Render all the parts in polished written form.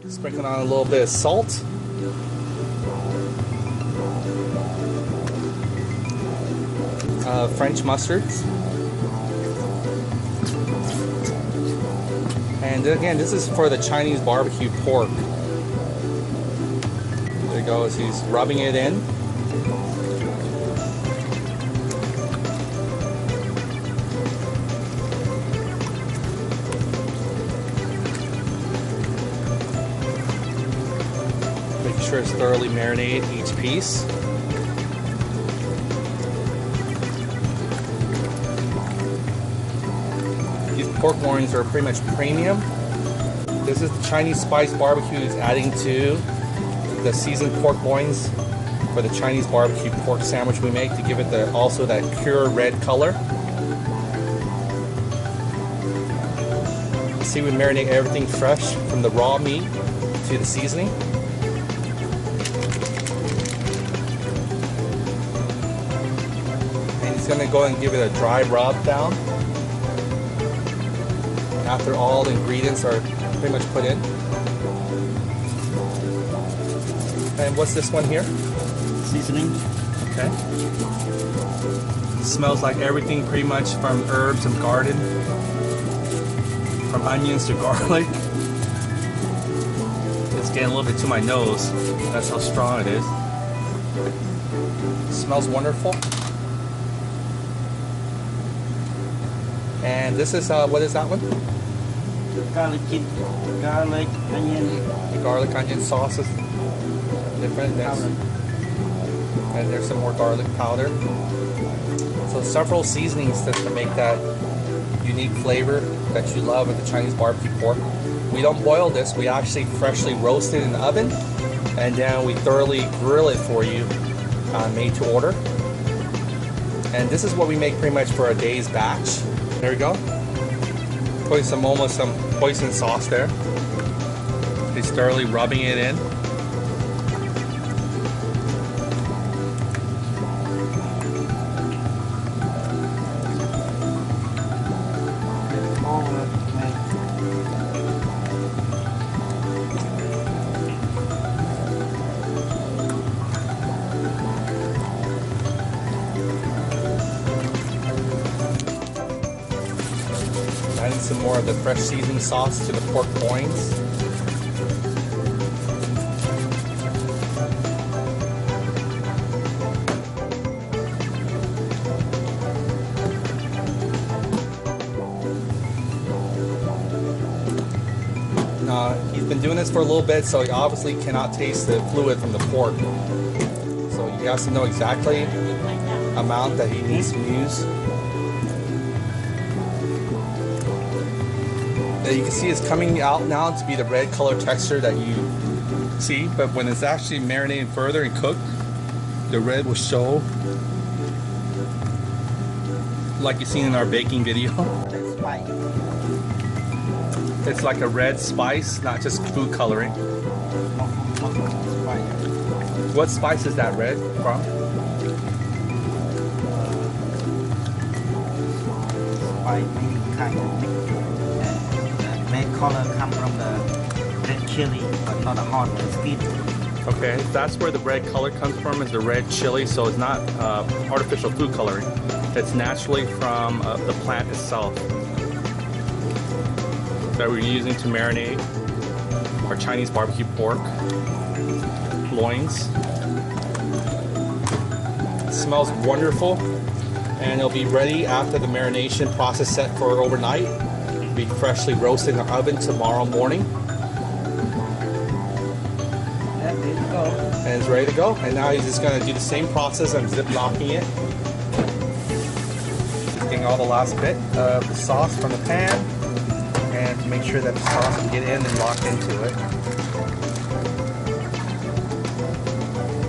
Sprinkling on a little bit of salt. French mustards. And again, this is for the Chinese barbecue pork. There he goes, he's rubbing it in. Making sure it's thoroughly marinated each piece. These pork loins are pretty much premium. This is the Chinese spice barbecue is adding to the seasoned pork loins for the Chinese barbecue pork sandwich we make to give it also that pure red color. You see, we marinate everything fresh from the raw meat to the seasoning. And he's going to go and give it a dry rub down after all the ingredients are pretty much put in. And what's this one here? Seasoning. Okay. Smells like everything pretty much from herbs and garden. From onions to garlic. It's getting a little bit to my nose. That's how strong it is. It smells wonderful. And this is, what is that one? Garlic onion. The garlic onion sauce is different. And there's some more garlic powder. So several seasonings to make that unique flavor that you love with the Chinese barbecue pork. We don't boil this, we actually freshly roast it in the oven, and then we thoroughly grill it for you, made to order. And this is what we make pretty much for a day's batch. There we go. Putting some hoisin sauce there. He's thoroughly rubbing it in. Adding some more of the fresh seasoning sauce to the pork loins. He's been doing this for a little bit, so he obviously cannot taste the fluid from the pork. So he has to know exactly the amount that he needs to use. You can see it's coming out now to be the red color texture that you see, but when it's actually marinated further and cooked, the red will show like you've seen in our baking video. It's like a red spice, not just food coloring. What spice is that red from? Spicy kind of mix. Red color come from the red chili, but not a hot sweet. Okay, that's where the red color comes from, is the red chili, so it's not artificial food coloring. It's naturally from the plant itself that we're using to marinate our Chinese barbecue pork loins. It smells wonderful, and it'll be ready after the marination process set for overnight. Be freshly roasted in the oven tomorrow morning. And it's ready to go. And now he's just going to do the same process. I'm zip-locking it. Just getting all the last bit of the sauce from the pan, and to make sure that the sauce will get in and lock into it.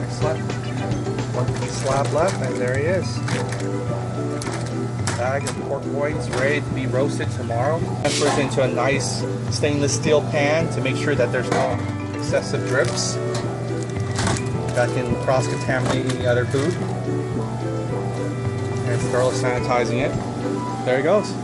Excellent. One piece slab left, and there he is. Bag of pork loins ready to be roasted tomorrow. Transfers into a nice stainless steel pan to make sure that there's no excessive drips that can cross-contaminate any other food. And it's thoroughly sanitizing it. There he goes.